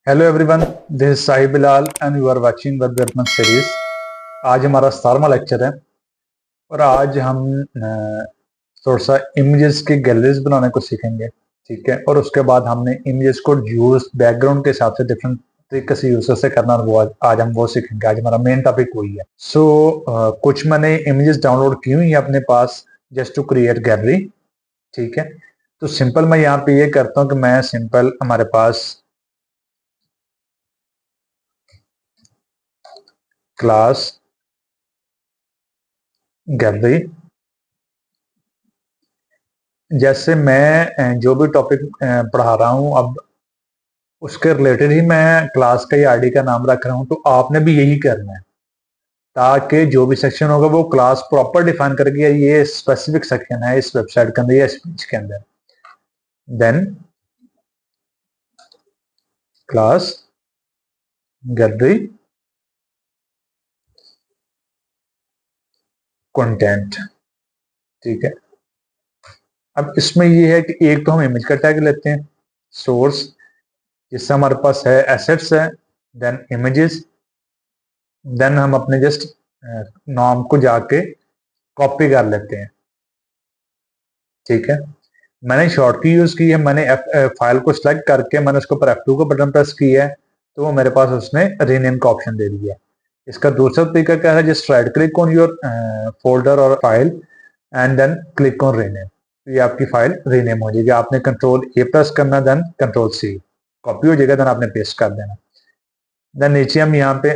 Hello everyone, this is Sahib Bilal and you are watching web development series. आज हमारा 17वां lecture है और आज हम थोड़ा सा इमेजेस की गैलरीज बनाने को सीखेंगे। ठीक है, और उसके बाद हमने इमेजेस को यूज बैकग्राउंड के हिसाब से डिफरेंट तरीके से यूज से करना, वो आज हम वो सीखेंगे। आज हमारा मेन टॉपिक वही है। कुछ मैंने इमेजेस डाउनलोड की हुई है अपने पास जस्ट टू क्रिएट गैलरी। ठीक है, तो सिंपल मैं यहाँ पे ये करता हूँ कि मैं सिंपल हमारे पास क्लास गैलरी, जैसे मैं जो भी टॉपिक पढ़ा रहा हूं अब उसके रिलेटेड ही मैं क्लास का या आईडी का नाम रख रहा हूं, तो आपने भी यही करना है ताकि जो भी सेक्शन होगा वो क्लास प्रॉपर डिफाइन करके ये स्पेसिफिक सेक्शन है इस वेबसाइट के अंदर या इस पेज के अंदर। Then class gallery content. ठीक है, अब इसमें ये है कि एक तो हम इमेज का टैग लेते हैं सोर्स, जिससे हमारे पास है एसेट्स है, देन इमेजेस, देन हम अपने जस्ट नाम को जाके कॉपी कर लेते हैं। ठीक है, मैंने शॉर्ट की यूज की है, मैंने फाइल को सिलेक्ट करके मैंने उसके ऊपर F2 का बटन प्रेस किया है तो वो मेरे पास उसने रीनेम का ऑप्शन दे दिया है। इसका दूसरा तरीका क्या है, just right click on your folder और file and then click on rename, तो ये आपकी फाइल रीनेम हो जाएगी। आपने कंट्रोल ए प्रेस करना, देन कंट्रोल सी, कॉपी हो जाएगा, देन आपने पेस्ट कर देना। देन नीचे हम यहाँ पे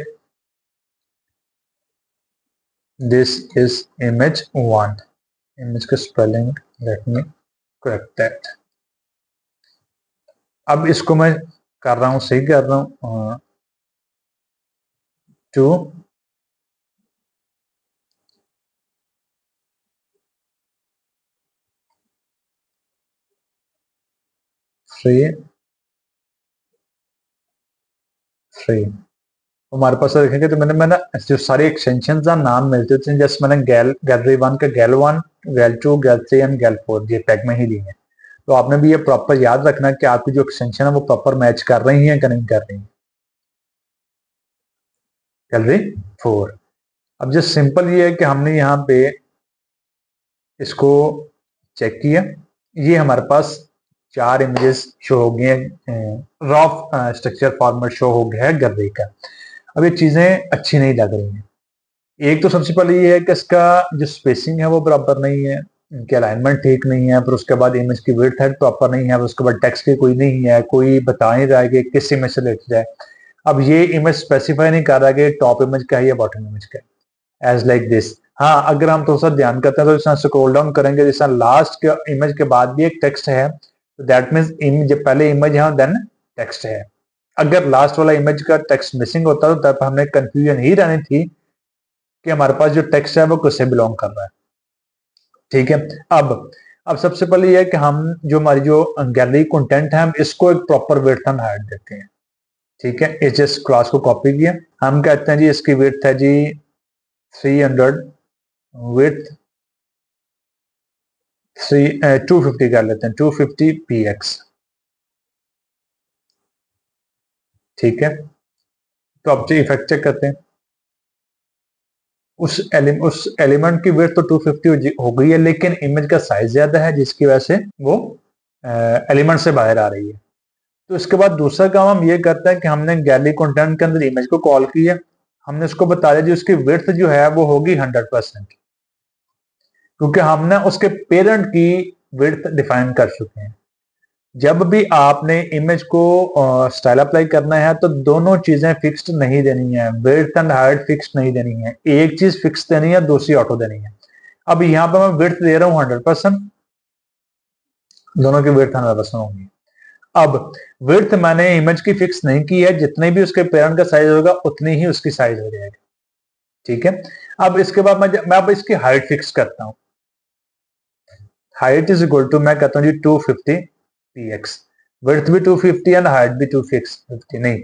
this is image one, image का spelling let me correct that. अब इसको मैं कर रहा हूं, सही कर रहा हूं, टू फ्री फ्री हमारे पास देखेंगे तो मैंने जो सारे एक्सटेंशन का नाम मिलते थे, जस्ट मैंने गैलरी वन का गैल वन, गैल टू, गैल थ्री एंड गैल फोर ये टैग में ही लिए हैं। तो आपने भी ये प्रॉपर याद रखना है कि आपकी जो एक्सटेंशन है वो प्रॉपर मैच कर रही है कि नहीं कर रही है। गैलरी फोर, अब जस्ट सिंपल ये है कि हमने यहाँ पे इसको चेक किया, ये हमारे पास चार इमेजेस शो हो गए हैं, रॉफ स्ट्रक्चर फॉर्मेट शो हो गया है गैलरी का। अब ये चीजें अच्छी नहीं लग रही हैं। एक तो सबसे पहले ये है कि इसका जो स्पेसिंग है वो बराबर नहीं है, इनकी अलाइनमेंट ठीक नहीं है, फिर उसके बाद इमेज की विड्थ है प्रॉपर नहीं है, फिर उसके बाद टेक्स्ट की कोई नहीं है, कोई बता नहीं रहा है कि किस इमेज से रिलेटेड है। अब ये इमेज स्पेसिफाई नहीं कर रहा कि टॉप इमेज का है या बॉटम इमेज का है, एज लाइक दिस। हाँ, अगर हम थोड़ा सा ध्यान करते हैं तो जैसा स्क्रॉल डाउन करेंगे, जैसा लास्ट के इमेज के बाद भी एक टेक्स्ट है, तो दैट मीन्स पहले इमेज है देन टेक्स्ट है। अगर लास्ट वाला इमेज का टेक्स्ट मिसिंग होता तो तब हमें कंफ्यूजन ही रहनी थी कि हमारे पास जो टेक्स्ट है वो किससे बिलोंग कर रहा है। ठीक है, अब सबसे पहले ये है कि हम जो हमारी जो गैलरी कंटेंट है हम इसको एक प्रॉपर विड्थ एंड हाइट देते हैं। ठीक है, इस जस्ट क्लास को कॉपी किया, हम कहते हैं जी इसकी विड्थ है जी 300, विड्थ 250 कर लेते हैं, 250 px। ठीक है, तो अब इफेक्ट चेक करते हैं। उस एलिमेंट की विड्थ तो 250 हो गई है, लेकिन इमेज का साइज ज्यादा है जिसकी वजह से वो एलिमेंट से बाहर आ रही है। तो इसके बाद दूसरा काम हम ये करते हैं कि हमने गैलरी कंटेंट के अंदर इमेज को कॉल किया, हमने उसको बता दिया जी उसकी विड्थ जो है वो होगी 100%, क्योंकि हमने उसके पेरेंट की विड्थ डिफाइन कर चुके हैं। जब भी आपने इमेज को स्टाइल अप्लाई करना है तो दोनों चीजें फिक्स्ड नहीं देनी है, विड्थ एंड हाइट फिक्स्ड नहीं देनी है, एक चीज फिक्स देनी है, दूसरी ऑटो देनी है। अब यहाँ पे मैं विड्थ दे रहा हूँ 100%, दोनों की विड्थ 100% होगी। अब विड्थ मैंने इमेज की फिक्स नहीं की है, जितने भी उसके पेरेंट का साइज होगा उतनी ही उसकी साइज हो जाएगी। ठीक है, अब इसके बाद मैं अब इसकी हाइट फिक्स करता हूं। हाइट इज इक्वल टू, मैं कहता हूं जी 250 px, विड्थ भी 250 एंड हाइट भी 250 नहीं,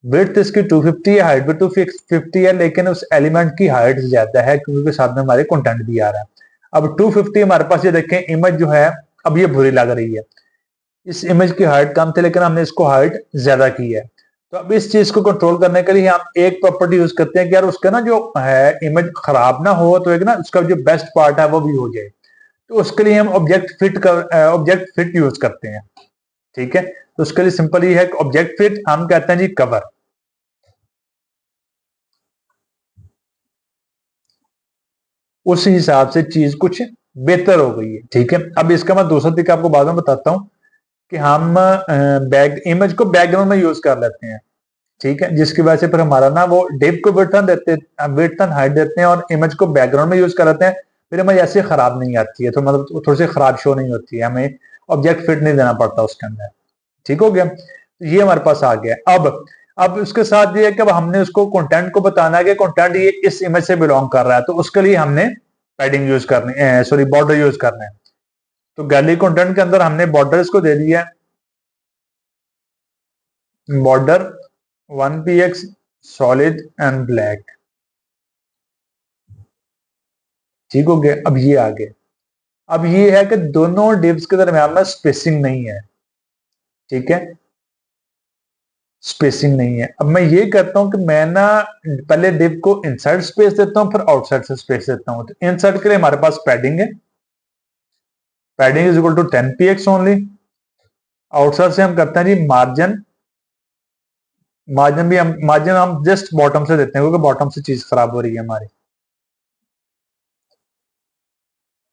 विड्थ इसकी 250 है, हाइट भी 250 है, लेकिन उस एलिमेंट की हाइट ज्यादा है क्योंकि साथ में हमारे कंटेंट भी आ रहा है। अब 250 हमारे पास, ये देखें इमेज जो है अब ये बुरी लग रही है, इस इमेज की हाइट कम थी लेकिन हमने इसको हाइट ज्यादा की है। तो अब इस चीज को कंट्रोल करने के लिए हम एक प्रॉपर्टी यूज करते हैं कि यार उसका ना जो है इमेज खराब ना हो, तो एक ना उसका जो बेस्ट पार्ट है वो भी हो जाए। तो उसके लिए हम ऑब्जेक्ट फिट यूज करते हैं। ठीक है, तो उसके लिए सिंपल ये है कि ऑब्जेक्ट फिट हम कहते हैं जी कवर। उस हिसाब से चीज कुछ बेहतर हो गई है। ठीक है, अब इसका मैं दूसरा तरीका आपको बाद में बताता हूं कि हम बैक इमेज को बैकग्राउंड में यूज कर लेते हैं। ठीक है, जिसकी वजह से फिर हमारा ना वो डिप को विड्थ एंड हाइट देते हैं और इमेज को बैकग्राउंड में यूज कर लेते हैं। फिर इमेज ऐसे खराब नहीं आती है, तो मतलब थोड़ी सी खराब शो नहीं होती है, हमें ऑब्जेक्ट फिट नहीं देना पड़ता उसके अंदर। ठीक हो गया, तो ये हमारे पास आ गया। अब उसके साथ ये है कि अब हमने उसको कंटेंट को बताना है कि कंटेंट ये इस इमेज से बिलोंग कर रहा है, तो उसके लिए हमने पैडिंग यूज करनी है, सॉरी बॉर्डर यूज करना है। तो गैलरी कंटेंट के अंदर हमने बॉर्डर्स को दे दिया border 1px solid and black. ठीक हो गया, अब ये आ गया। अब ये है कि दोनों डिव्स के दरमियान में स्पेसिंग नहीं है। ठीक है, स्पेसिंग नहीं है। अब मैं ये कहता हूं कि मैं ना पहले डिव को इनसाइड स्पेस देता हूं फिर आउटसाइड से स्पेस देता हूं। तो इनसाइड के लिए हमारे पास पैडिंग है, padding is equal to 10px only. Outside से हम करते हैं जी मार्जिन, मार्जिन हम जस्ट बॉटम से देते हैं क्योंकि बॉटम से चीज खराब हो रही है हमारी।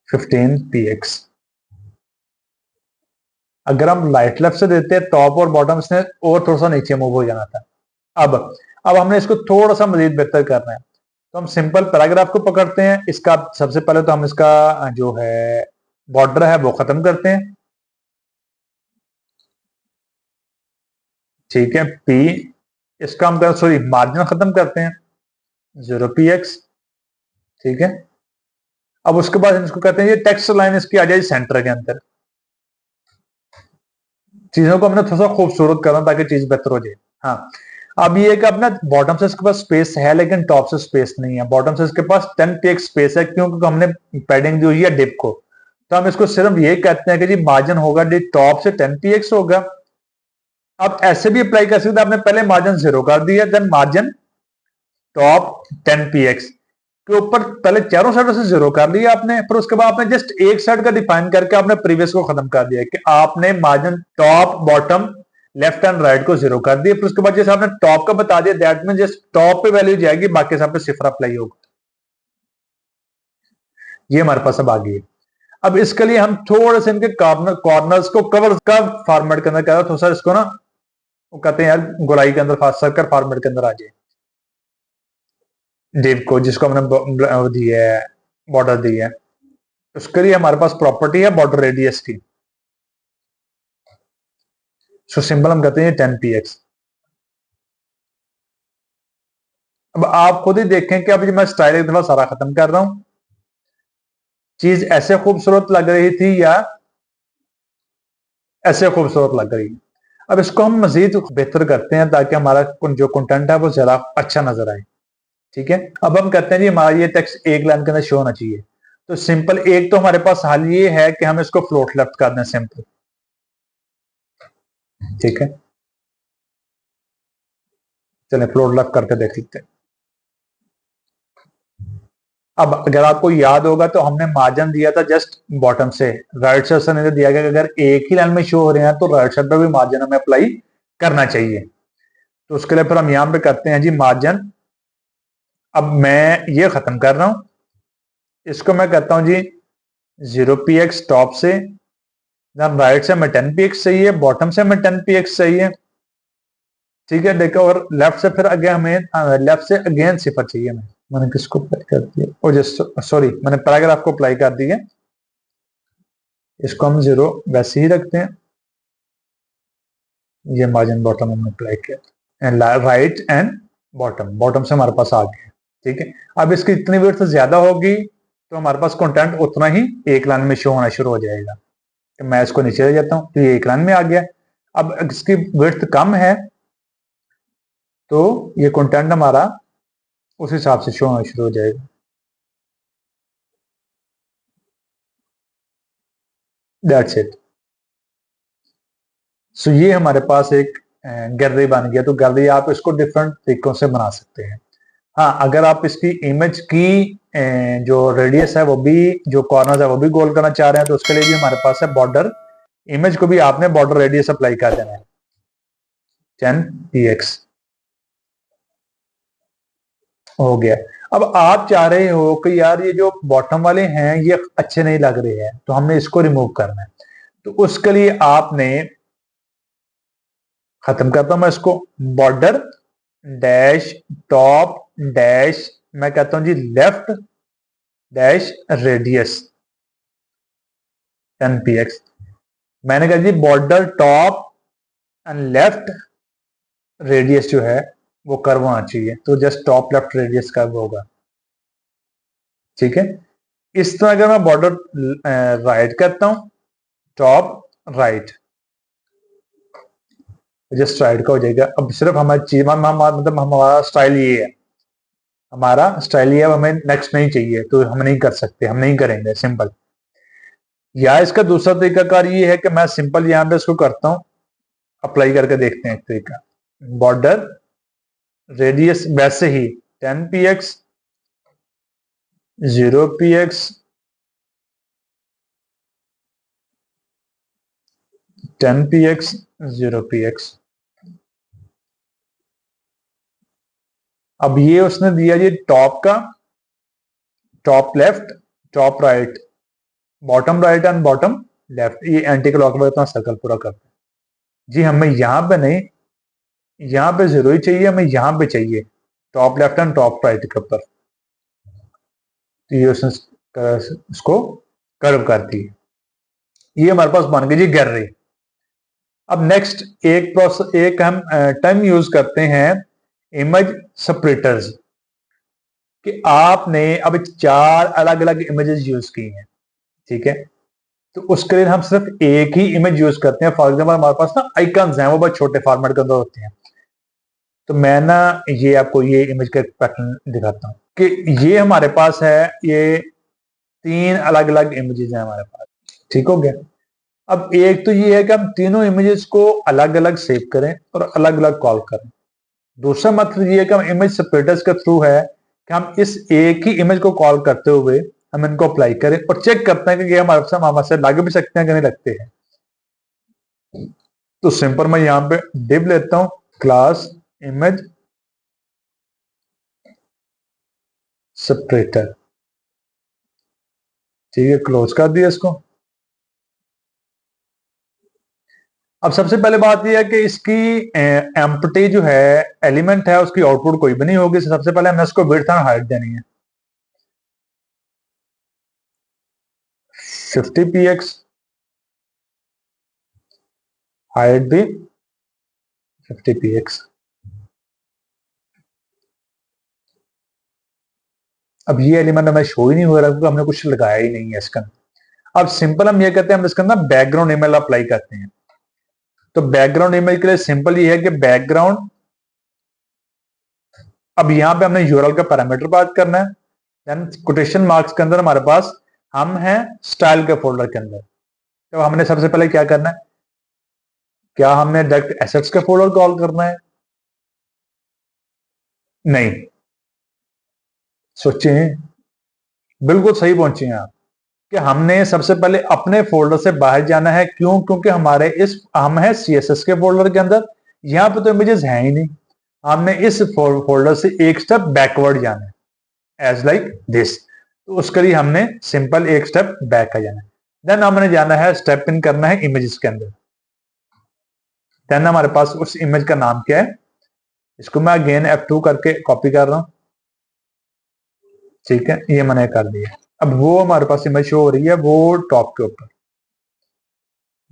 15px। अगर हम राइट लेफ्ट से देते हैं टॉप और बॉटम से और थोड़ा सा नीचे मूव हो जाना था। अब अब हमने इसको थोड़ा सा मजीद बेहतर करना है, तो हम सिंपल पैराग्राफ को पकड़ते हैं। इसका सबसे पहले तो हम इसका जो है बॉर्डर है वो खत्म करते हैं। ठीक है, पी इसका हम सॉरी मार्जिन खत्म करते हैं 0px। ठीक है, अब उसके बाद हम इसको कहते हैं ये टेक्स्ट लाइन इसकी आ जाए सेंटर के अंदर। चीजों को हमने थोड़ा सा खूबसूरत करना ताकि चीज बेहतर हो जाए। हाँ, अब ये कि अपना बॉटम से इसके पास स्पेस है लेकिन टॉप से स्पेस नहीं है। बॉटम से इसके पास 10px स्पेस है, क्यों? क्योंकि हमने पैडिंग दी हुई है डिप को। तो हम इसको सिर्फ ये कहते हैं कि जी मार्जिन होगा डी टॉप से 10px होगा। अब ऐसे भी अप्लाई कर सकते हैं, आपने पहले मार्जिन 0 कर दिया, देन मार्जिन टॉप 10px के ऊपर पहले चारों साइडों से 0 कर लिया आपने, फिर उसके बाद आपने जस्ट एक साइड का डिफाइन करके आपने प्रीवियस को खत्म कर दिया कि आपने margin top bottom left and right को 0 कर दिया। फिर उसके बाद जैसे आपने टॉप का बता दिया, दैट मीन जस्ट टॉप पे वैल्यू जाएगी, बाकी सब पे सिफर अप्लाई होगा। ये हमारे पास अब आ गई है। अब इसके लिए हम थोड़े से इनके कॉर्नर्स को कवर का फॉर्मेट के अंदर कह रहा थोड़ा सा इसको ना, वो कहते हैं यार गोलाई के अंदर सर्कल फॉर्मेट के अंदर आ जाए डिव को, जिसको हमने दी है बॉर्डर दी है। उसके लिए हमारे पास प्रॉपर्टी है बॉर्डर रेडियस की। सो सिंबल हम कहते हैं 10px। अब आप खुद ही देखें कि अभी मैं स्टाइल एक दफा सारा खत्म कर रहा हूं, चीज ऐसे खूबसूरत लग रही थी या ऐसे खूबसूरत लग रही है। अब इसको हम मजीद बेहतर करते हैं ताकि हमारा जो कंटेंट है वो ज्यादा अच्छा नजर आए। ठीक है, अब हम कहते हैं जी हमारा ये टेक्स्ट एक लाइन के अंदर शो होना चाहिए। तो सिंपल एक तो हमारे पास हल ये है कि हम इसको फ्लोट लेफ्ट कर दें सिंपल। ठीक है, चले फ्लोट लेफ्ट करके देख लेते हैं। अब अगर आपको याद होगा तो हमने मार्जिन दिया था जस्ट बॉटम से, राइट साइड से नहीं दिया गया कि अगर एक ही लाइन में शो हो रहे हैं तो राइट साइड पर भी मार्जिन हमें अप्लाई करना चाहिए। तो उसके लिए फिर हम यहां पे करते हैं जी मार्जिन। अब मैं ये खत्म कर रहा हूं, इसको मैं कहता हूं जी 0px टॉप से, राइट से हमें 10px चाहिए, बॉटम से हमें 10px चाहिए। ठीक है, देखो, और लेफ्ट से फिर अगेन हमें लेफ्ट से अगेन सिफर चाहिए हमें। मैंने किसको अप्लाई कर दिया, ओ जस्ट सॉरी, मैंने पैराग्राफ को अप्लाई कर दिया। इसको हम 0 वैसे ही रखते हैं। ये मार्जिन बॉटम हमने अप्लाई किया and right and bottom, bottom से हमारे पास आ गया। ठीक है, अब इसकी इतनी विड्थ ज्यादा होगी तो हमारे पास कंटेंट उतना ही एक लाइन में शो होना शुरू हो जाएगा। तो मैं इसको नीचे ले जाता हूं तो ये एक लाइन में आ गया। अब इसकी विड्थ कम है तो ये कंटेंट हमारा उस हिसाब से शो होना शुरू हो जाएगा। That's it. सो ये हमारे पास एक गैलरी बन गया। तो गैलरी आप इसको डिफरेंट तरीकों से बना सकते हैं। हाँ, अगर आप इसकी इमेज की जो रेडियस है वो भी, जो कॉर्नर है वो भी गोल करना चाह रहे हैं, तो उसके लिए भी हमारे पास है बॉर्डर। इमेज को भी आपने बॉर्डर रेडियस अप्लाई कर देना है 10 px। हो गया। अब आप चाह रहे हो कि यार ये जो बॉटम वाले हैं ये अच्छे नहीं लग रहे हैं, तो हमने इसको रिमूव करना है। तो उसके लिए आपने, खत्म करता हूं मैं इसको, बॉर्डर डैश टॉप डैश, मैं कहता हूं जी लेफ्ट डैश रेडियस 10 px। मैंने कहा जी border top and left radius जो है वो कर्व होना चाहिए, तो just top left radius curve होगा। ठीक है। इस तरह अगर मैं बॉर्डर राइट करता हूं, टॉप राइट, जस्ट राइट का हो जाएगा। अब सिर्फ हमारी चीज मतलब हमारा स्टाइल ये है, हमारा स्टाइल ये है, हमें नेक्स्ट नहीं चाहिए तो हम नहीं कर सकते, हम नहीं करेंगे सिंपल। या इसका दूसरा तरीकाकार ये है कि मैं सिंपल यहां पे इसको करता हूं, अप्लाई करके देखते हैं एक तरीका। बॉर्डर रेडियस वैसे ही 10 px 0 px 10 px 0 px। अब ये उसने दिया ये टॉप का, top left, top right, bottom right and bottom left, ये एंटी क्लॉकवाइज सर्कल पूरा करते हैं जी। हमें यहां पे नहीं, यहां पे 0 ही चाहिए, हमें यहां पे चाहिए top left and top right के ऊपर। तो ये उसने इसको कर्व कर दी। ये हमारे पास बन गई जी गैलरी। अब नेक्स्ट एक प्रोसेस, एक हम टर्म यूज करते हैं इमेज सेपरेटर्स, कि आपने अब 4 अलग अलग इमेजेस यूज की हैं। ठीक है। तो उसके लिए हम सिर्फ एक ही इमेज यूज करते हैं। फॉर एग्जाम्पल हमारे पास ना आइकन्स हैं, वो बहुत छोटे फॉर्मेट के अंदर होते हैं। तो मैं ना ये आपको ये इमेज का पैटर्न दिखाता हूँ कि ये हमारे पास है, ये 3 अलग अलग इमेजेस हैं हमारे पास। ठीक हो गया। अब एक तो ये है कि हम तीनों इमेजेस को अलग अलग सेव करें और अलग अलग कॉल करें। दूसरा मतलब ये है कि हम इमेज सेपरेटर्स के थ्रू है कि हम इस एक ही इमेज को कॉल करते हुए हम इनको अप्लाई करें और चेक करते हैं कि ये हमारे से लग भी सकते हैं कि नहीं लगते हैं। तो सिंपल मैं यहां पे डिव लेता हूं, क्लास इमेज सेपरेटर। ठीक है, क्लोज कर दिया इसको। अब सबसे पहले बात यह है कि इसकी एम्प्टी जो है, एलिमेंट है, उसकी आउटपुट कोई भी नहीं होगी। सबसे पहले हमें इसको विड्थ एंड हाइट देनी है 50 px, हाइट भी 50 px। अब ये एलिमेंट हमें शो ही नहीं हो रहा क्योंकि हमने कुछ लगाया ही नहीं है इसका। अब सिंपल हम ये कहते हैं, हम इसके अंदर बैकग्राउंड इमेज अप्लाई करते हैं। तो बैकग्राउंड इमेज के लिए सिंपल ये है कि बैकग्राउंड, अब यहां पे हमने यूआरएल का पैरामीटर बात करना है। देन कोटेशन मार्क्स के अंदर हमारे पास हम हैं स्टाइल के फोल्डर के अंदर। तो हमने सबसे पहले क्या करना है, क्या हमने डायरेक्ट एसेट्स के फोल्डर कॉल करना है? नहीं, सोचें, बिल्कुल सही पहुंचे हैं आप, कि हमने सबसे पहले अपने फोल्डर से बाहर जाना है। क्यों? क्योंकि हमारे इस, हम है सीएसएस के फोल्डर के अंदर, यहां पे तो इमेजेस हैं ही नहीं। हमने इस फोल्डर से एक स्टेप बैकवर्ड जाना है, एज लाइक दिस। तो उसके लिए हमने सिंपल एक स्टेप बैक आ जाना है। देन हमने जाना है, स्टेप इन करना है इमेजेस के अंदर। देन हमारे पास उस इमेज का नाम क्या है, इसको मैं अगेन F2 करके कॉपी कर रहा हूं। ठीक है, ये मैंने कर दिया। अब वो हमारे पास इमेज शो हो रही है वो टॉप के ऊपर।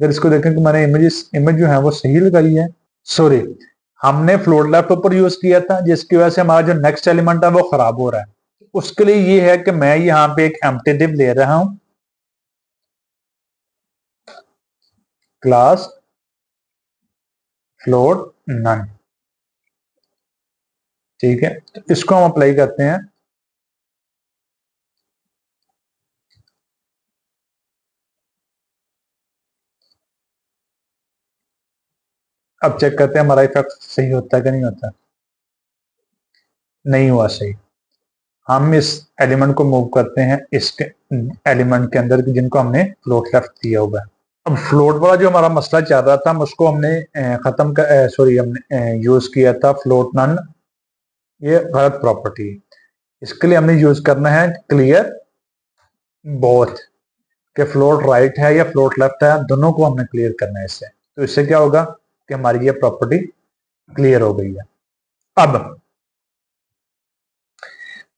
अगर इसको देखें कि मैंने इमेज जो है वो सही लगाई है। सॉरी, हमने फ्लोट लेफ्ट ऊपर यूज किया था, जिसकी वजह से हमारा जो नेक्स्ट एलिमेंट है वो खराब हो रहा है। उसके लिए ये है कि मैं यहां पे एक एम्प्टी डिव ले रहा हूं, क्लास फ्लोट नन। ठीक है, तो इसको हम अप्लाई करते हैं। अब चेक करते हैं हमारा इफेक्ट सही होता है कि नहीं होता। नहीं हुआ सही। हम इस एलिमेंट को मूव करते हैं इसके एलिमेंट के अंदर जिनको हमने फ्लोट लेफ्ट दिया हुआ है। अब फ्लोट वाला जो हमारा मसला चल रहा था उसको हमने खत्म कर सॉरी हमने यूज किया था फ्लोट नन। ये गलत प्रॉपर्टी। इसके लिए हमने यूज करना है क्लियर बोथ के फ्लोट राइट है या फ्लोट लेफ्ट है, दोनों को हमने क्लियर करना है इससे। तो इससे क्या होगा कि हमारी ये प्रॉपर्टी क्लियर हो गई है। अब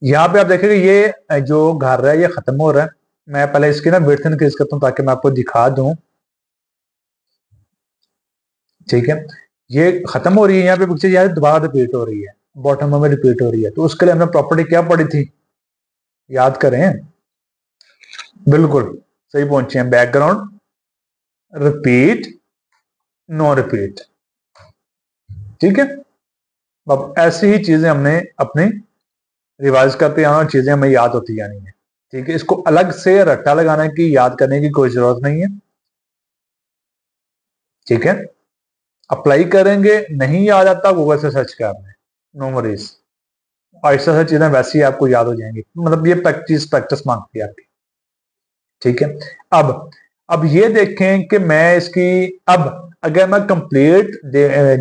यहाँ पे आप देखेंगे ये जो घर है ये खत्म हो रहा है। मैं पहले इसकी ना विड्थ इंक्रीज करता हूँ ताकि मैं आपको दिखा दूं। ठीक है, ये खत्म हो रही है यहाँ पे पिक्चर, यार दोबारा रिपीट हो रही है, बॉटम में रिपीट हो रही है। तो उसके लिए हमने प्रॉपर्टी क्या पढ़ी थी, याद करें। बिल्कुल सही पहुंचे हैं, बैकग्राउंड रिपीट नो रिपीट। ठीक है, अब ऐसी ही चीजें हमने अपनी रिवाइज करते आना, चीजें हमें याद होती जानी है। ठीक है, इसको अलग से रट्टा लगाने की याद करने की कोई जरूरत नहीं है। ठीक है, अप्लाई करेंगे, नहीं याद आता गूगल से सर्च कर लें, नो वरीज। ऐसा ऐसा चीजें वैसे ही आपको याद हो जाएंगी, मतलब ये प्रैक्टिस मांगती है आपकी। ठीक है, अब ये देखें कि मैं इसकी अब अगर मैं कंप्लीट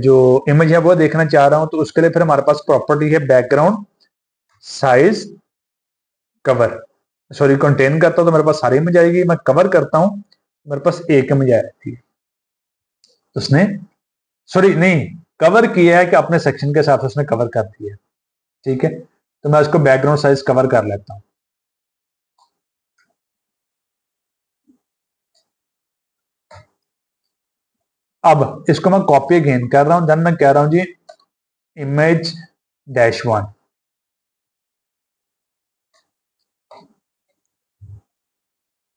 जो इमेज है वो देखना चाह रहा हूं तो उसके लिए फिर हमारे पास प्रॉपर्टी है background size cover. Sorry contain करता हूं तो मेरे पास सारी इमेज आएगी, मैं कवर करता हूं मेरे पास एक इमेज आती है। उसने सॉरी नहीं कवर किया है कि अपने सेक्शन के साथ उसने कवर कर दिया। ठीक है, तो मैं उसको बैकग्राउंड साइज कवर कर लेता हूं। अब इसको मैं कॉपी अगेन कर रहा हूं, देन मैं कह रहा हूं जी इमेज -1।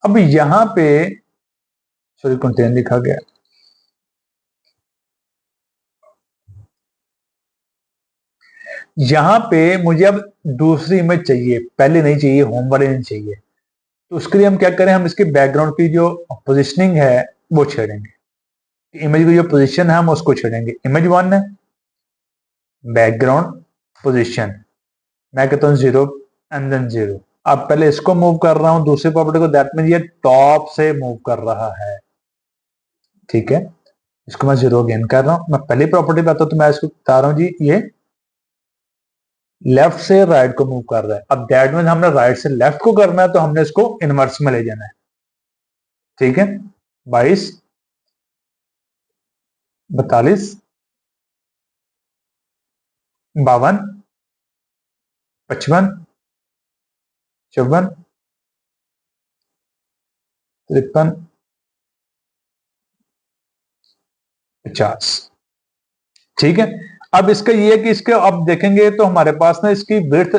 अब यहां पे सॉरी कंटेन लिखा गया, यहां पे मुझे अब दूसरी इमेज चाहिए, पहले नहीं चाहिए, होम वाले नहीं चाहिए। तो उसके लिए हम क्या करें, हम इसके बैकग्राउंड की जो पोजिशनिंग है वो छेड़ेंगे। इमेज की जो पोजीशन है हम उसको छेड़ेंगे। इमेज 1 है, बैकग्राउंड पोजीशन, मैं कहता हूं 0 एंड देन 0। अब पहले इसको मूव कर रहा हूं दूसरी प्रॉपर्टी को, दैट मीन ये टॉप से मूव कर रहा है। ठीक है, इसको मैं 0 गेन कर रहा हूं। मैं पहली प्रॉपर्टी पे आता हूं तो मैं इसको बता रहा हूं जी ये लेफ्ट से राइट को मूव कर रहा है। अब दैट मीन हमने राइट से लेफ्ट को करना है तो हमने इसको इनवर्स में ले जाना है। ठीक है, 22 42 52 55 54 53 50। ठीक है, अब इसका ये है कि इसके अब देखेंगे तो हमारे पास ना इसकी विड्थ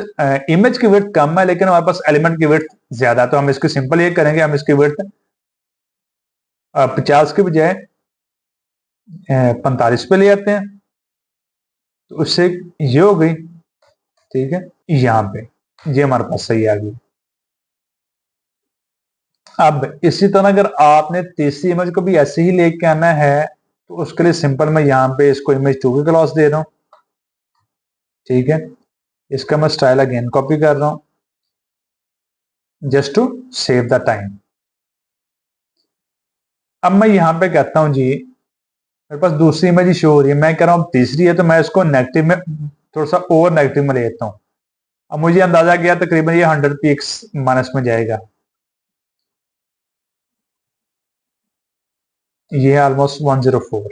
इमेज की विड्थ कम है लेकिन हमारे पास एलिमेंट की विड्थ ज्यादा है। तो हम इसको सिंपल ये करेंगे, हम इसकी विड्थ 50 के बजाय 45 पे ले आते हैं, तो उससे ये हो गई। ठीक है, यहां पे ये हमारे पास सही आ गई। अब इसी तरह अगर आपने तीसरी इमेज को भी ऐसे ही लेके आना है तो उसके लिए सिंपल मैं यहां पे इसको इमेज 2 की क्लॉज दे रहा हूं। ठीक है, इसका मैं स्टाइल अगेन कॉपी कर रहा हूं just to save the time. अब मैं यहां पे कहता हूं जी मेरे पास दूसरी इमेज शो हो रही है, मैं कह रहा हूं तीसरी है तो मैं इसको नेगेटिव में थोड़ा सा ओवर नेगेटिव में ले लेता हूं। अब मुझे अंदाजा किया तकरीबन ये 100 पीक्स माइनस में जाएगा। ये है ऑलमोस्ट 104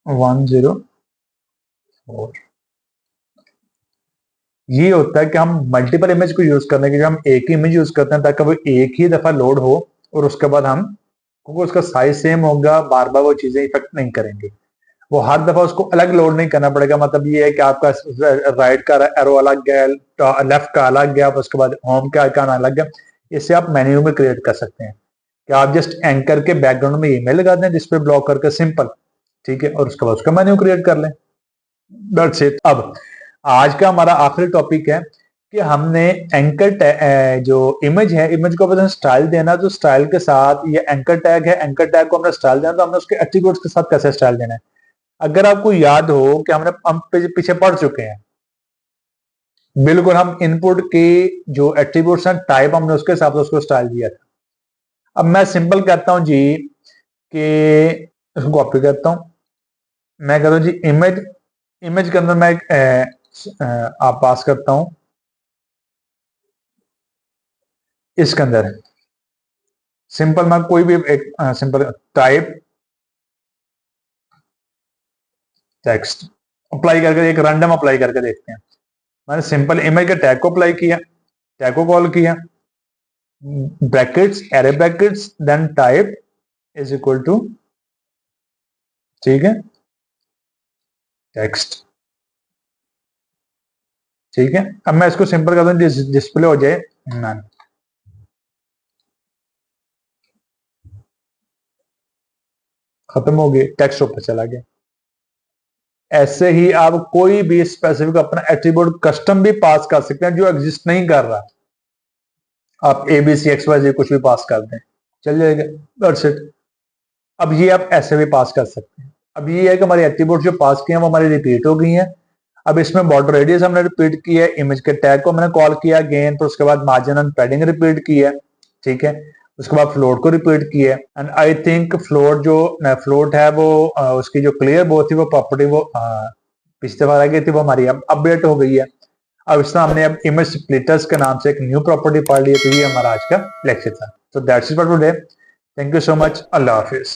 104। ये होता है कि हम मल्टीपल इमेज को यूज करने के लिए हम एक ही इमेज यूज करते हैं ताकि वो एक ही दफा लोड हो और उसके बाद हम, क्योंकि उसका साइज सेम होगा, बार बार वो चीजें इफेक्ट नहीं करेंगे। वो हर दफा उसको अलग लोड नहीं करना पड़ेगा। मतलब ये है कि आपका राइट का एरो अलग गया, लेफ्ट का अलग गया, उसके बाद होम का आइकन अलग गया। इससे आप मेन्यू में क्रिएट कर सकते हैं कि आप जस्ट एंकर के बैकग्राउंड में ईमेल लगा दें डिस्प्ले ब्लॉक करके, सिंपल। ठीक है, और उसके बाद उसका मेन्यू क्रिएट कर लें, दैट्स इट। अब आज का हमारा आखिरी टॉपिक है कि हमने एंकर जो इमेज है, इमेज को अपन स्टाइल देना, तो स्टाइल के साथ ये एंकर टैग है, एंकर टैग को हमने स्टाइल देना, तो हमने उसके एट्रीब्यूट्स के साथ कैसे स्टाइल देना है। अगर आपको याद हो कि हम पीछे पढ़ चुके हैं, बिल्कुल हम इनपुट के जो एट्रीब्यूट्स हैं टाइप, हमने उसके हिसाब से उसको स्टाइल दिया था। अब मैं सिंपल कहता हूं जी कि इसको कॉपी करता हूं, मैं कहता हूं जी इमेज, इमेज के अंदर मैं आप पास करता हूं इसके अंदर सिंपल, मैं कोई भी एक सिंपल टाइप टेक्स्ट अप्लाई करके, एक रैंडम अप्लाई करके देखते हैं। मैंने सिंपल इमेज के टैग को अप्लाई किया, टैग को कॉल किया, brackets, array brackets, then type is equal to, ठीक है, टेक्स्ट, ठीक है। अब मैं इसको सिंपल कर दूं, डिस्प्ले हो जाए नन। खत्म हो गई, टेक्स्ट ऊपर चला गया। ऐसे ही आप कोई भी स्पेसिफिक अपना एट्रीब्यूट कस्टम भी पास कर सकते हैं जो एग्जिस्ट नहीं कर रहा। आप ABCXYZ कुछ भी पास कर दें, चल जाएगा, दैट्स इट। अब ये आप ऐसे भी पास कर सकते हैं। अब ये है कि हमारे एट्रीब्यूट जो पास किए हैं वो हमारी रिपीट हो गई हैं। अब इसमें बॉर्डर रेडियस हमने रिपीट की है, इमेज के टैग को मैंने कॉल किया अगेन, तो उसके बाद मार्जिन एंड पैडिंग रिपीट की है, ठीक है। उसके बाद फ्लोट को रिपीट किया है, एंड आई थिंक फ्लोट जो फ्लोट है वो उसकी जो क्लियर वो थी, वो प्रॉपर्टी वो पिछले बार आ गई थी, वो हमारी अब अपडेट हो गई है। अब इसमें हमने अब इमेज स्प्लिटर्स के नाम से एक न्यू प्रॉपर्टी पढ़ ली है। तो ये हमारा आज का लेक्चर था। तो that's it for today. Thank you so much. Allah Hafiz.